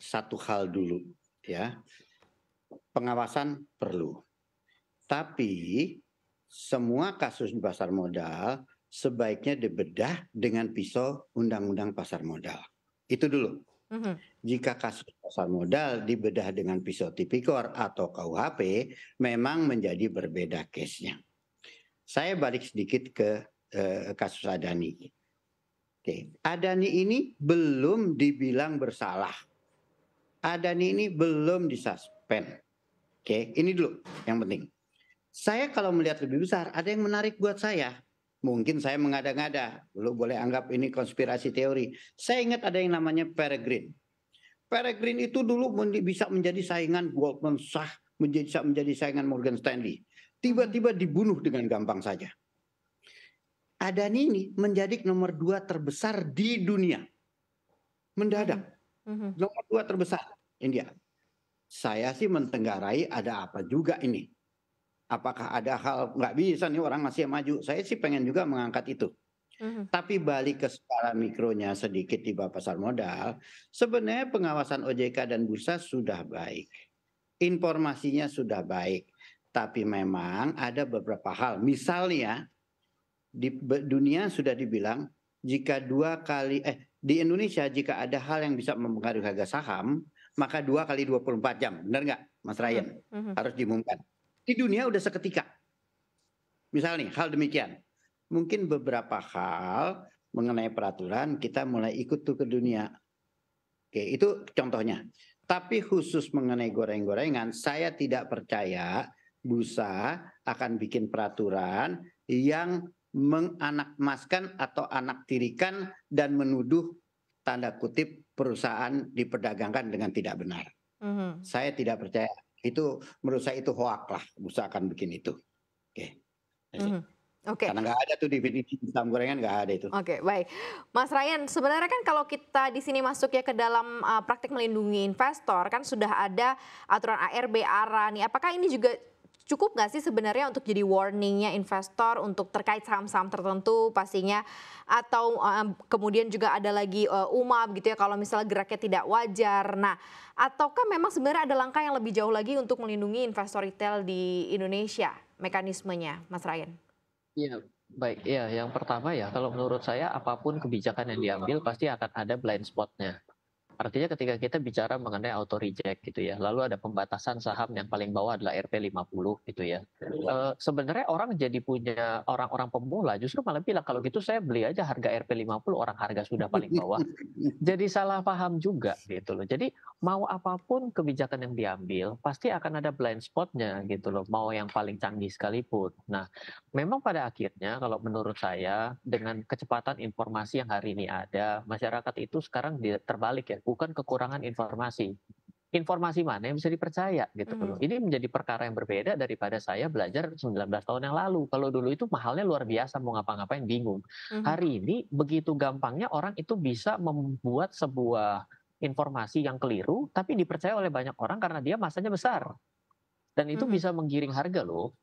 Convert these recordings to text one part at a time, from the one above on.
satu hal dulu ya, pengawasan perlu. Tapi semua kasus di pasar modal sebaiknya dibedah dengan pisau undang-undang pasar modal. Itu dulu. Mhm. Jika kasus pasar modal dibedah dengan pisau tipikor atau KUHP, memang menjadi berbeda case-nya. Saya balik sedikit ke kasus Adani. Oke, Adani ini belum dibilang bersalah. Adani ini belum disuspend. Oke, ini dulu yang penting. Saya kalau melihat lebih besar, ada yang menarik buat saya. Mungkin saya mengada-ngada, lu boleh anggap ini konspirasi teori. Saya ingat ada yang namanya Peregrine. Peregrine itu dulu bisa menjadi saingan Goldman Sachs, bisa menjadi saingan Morgan Stanley. Tiba-tiba dibunuh dengan gampang saja. Adani ini menjadi nomor 2 terbesar di dunia. Mendadak. Nomor 2 terbesar India. Saya sih mentenggarai ada apa juga ini. Apakah ada hal nggak bisa nih orang masih maju. Saya sih pengen juga mengangkat itu. Tapi balik ke skala mikronya sedikit di bawah pasar modal, sebenarnya pengawasan OJK dan bursa sudah baik. Informasinya sudah baik. Tapi memang ada beberapa hal. Misalnya di dunia sudah dibilang jika di Indonesia jika ada hal yang bisa mempengaruhi harga saham, maka 2 kali 24 jam. Benar nggak Mas Ryan? Harus diumumkan. Di dunia udah seketika. Misal nih hal demikian. Mungkin beberapa hal mengenai peraturan kita mulai ikut tuh ke dunia. Oke, itu contohnya. Tapi khusus mengenai goreng-gorengan, saya tidak percaya bursa akan bikin peraturan yang menganakmaskan atau anaktirikan dan menuduh tanda kutip perusahaan diperdagangkan dengan tidak benar. Saya tidak percaya. Itu menurut saya itu hoak lah, bursa akan bikin itu. Oke. Oke. Karena nggak ada tuh definisi saham gorengan, nggak ada itu. Oke, baik. Mas Ryan, sebenarnya kan kalau kita di sini masuk ya ke dalam praktik melindungi investor, kan sudah ada aturan ARB, ARA nih. Apakah ini juga cukup nggak sih sebenarnya untuk jadi warningnya investor untuk terkait saham-saham tertentu pastinya, atau kemudian juga ada lagi UMAB gitu ya kalau misalnya geraknya tidak wajar. Nah, ataukah memang sebenarnya ada langkah yang lebih jauh lagi untuk melindungi investor retail di Indonesia mekanismenya, Mas Ryan? Iya, baik. Iya, yang pertama ya, kalau menurut saya apapun kebijakan yang diambil pasti akan ada blind spot-nya. Artinya ketika kita bicara mengenai auto reject gitu ya, lalu ada pembatasan saham yang paling bawah adalah RP50 gitu ya. Sebenarnya orang jadi punya orang-orang pemula justru malah bilang kalau gitu saya beli aja harga RP50 orang harga sudah paling bawah. Jadi salah paham juga gitu loh. Jadi mau apapun kebijakan yang diambil pasti akan ada blind spot-nya gitu loh, mau yang paling canggih sekalipun. Nah, memang pada akhirnya kalau menurut saya dengan kecepatan informasi yang hari ini ada, masyarakat itu sekarang terbalik ya, bukan kekurangan informasi. Informasi mana yang bisa dipercaya gitu loh. Ini menjadi perkara yang berbeda daripada saya belajar 19 tahun yang lalu. Kalau dulu itu mahalnya luar biasa, mau ngapa-ngapain bingung. Hari ini begitu gampangnya orang itu bisa membuat sebuah informasi yang keliru tapi dipercaya oleh banyak orang karena dia masanya besar. Dan itu bisa menggiring harga loh.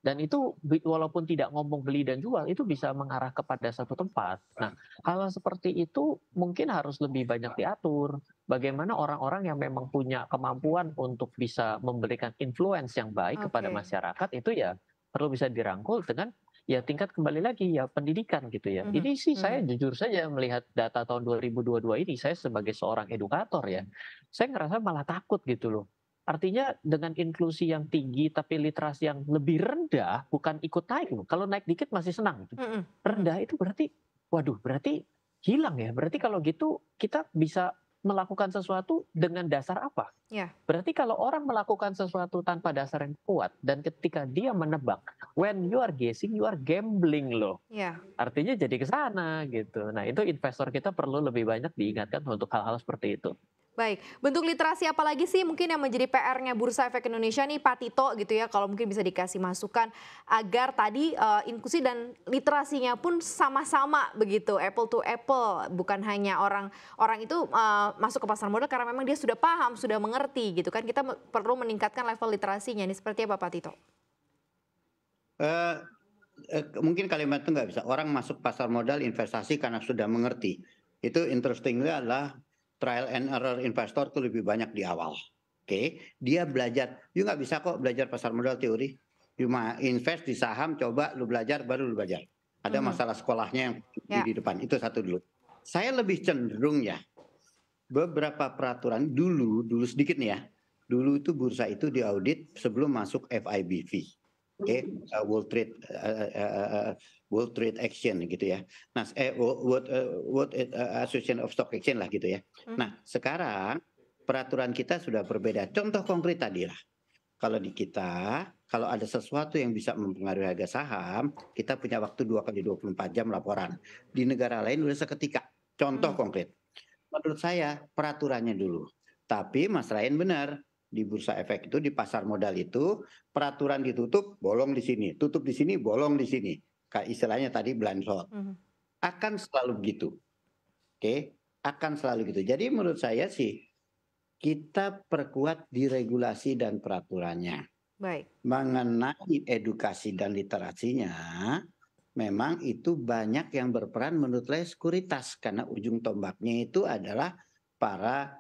Dan itu walaupun tidak ngomong beli dan jual, itu bisa mengarah kepada satu tempat. Nah, hal seperti itu mungkin harus lebih banyak diatur. Bagaimana orang-orang yang memang punya kemampuan untuk bisa memberikan influence yang baik kepada masyarakat itu ya perlu bisa dirangkul dengan ya tingkat kembali lagi ya pendidikan gitu ya. Ini sih saya jujur saja melihat data tahun 2022 ini, saya sebagai seorang edukator ya, saya ngerasa malah takut gitu loh. Artinya dengan inklusi yang tinggi tapi literasi yang lebih rendah bukan ikut naik loh. Kalau naik dikit masih senang. Rendah itu berarti waduh berarti hilang ya. Berarti kalau gitu kita bisa melakukan sesuatu dengan dasar apa? Berarti kalau orang melakukan sesuatu tanpa dasar yang kuat dan ketika dia menebak, when you are guessing you are gambling loh. Artinya jadi ke sana gitu. Nah, itu investor kita perlu lebih banyak diingatkan untuk hal-hal seperti itu. Baik, bentuk literasi apa lagi sih mungkin yang menjadi PR-nya Bursa Efek Indonesia nih Pak Tito gitu ya, kalau mungkin bisa dikasih masukan agar tadi inklusi dan literasinya pun sama-sama begitu, apple to apple, bukan hanya orang itu masuk ke pasar modal karena memang dia sudah paham, sudah mengerti gitu kan, kita perlu meningkatkan level literasinya. Ini seperti apa Pak Tito? Mungkin kalimat itu nggak bisa. Orang masuk pasar modal investasi karena sudah mengerti. Itu interestingly adalah trial and error investor tuh lebih banyak di awal. Oke, dia belajar. You nggak bisa kok belajar pasar modal teori. Cuma invest di saham, coba lu belajar, baru lu belajar. Ada masalah sekolahnya yang Ya. di depan. Itu satu dulu. Saya lebih cenderung ya, beberapa peraturan dulu sedikit nih ya. Dulu itu bursa itu diaudit sebelum masuk FIBV. Oke, World Trade Action gitu ya. Nah, World Association of Stock Exchange lah gitu ya. Nah, sekarang peraturan kita sudah berbeda. Contoh konkret tadi lah. Kalau di kita, kalau ada sesuatu yang bisa mempengaruhi harga saham, kita punya waktu 2 kali 24 jam laporan. Di negara lain udah seketika. Contoh konkret. Menurut saya peraturannya dulu. Tapi Mas Ryan benar, di bursa efek itu, di pasar modal itu, peraturan ditutup, bolong di sini, tutup di sini, bolong di sini. Kayak istilahnya tadi blind spot. Akan selalu begitu. Oke, akan selalu gitu. Jadi menurut saya sih, kita perkuat di regulasi dan peraturannya. Baik. Mengenai edukasi dan literasinya, memang itu banyak yang berperan menurut saya sekuritas, karena ujung tombaknya itu adalah para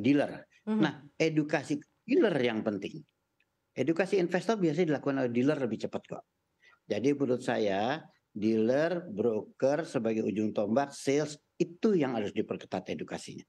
dealer. Nah, edukasi dealer yang penting. Edukasi investor biasanya dilakukan oleh dealer lebih cepat kok. Jadi menurut saya, dealer, broker sebagai ujung tombak, sales, itu yang harus diperketat edukasinya.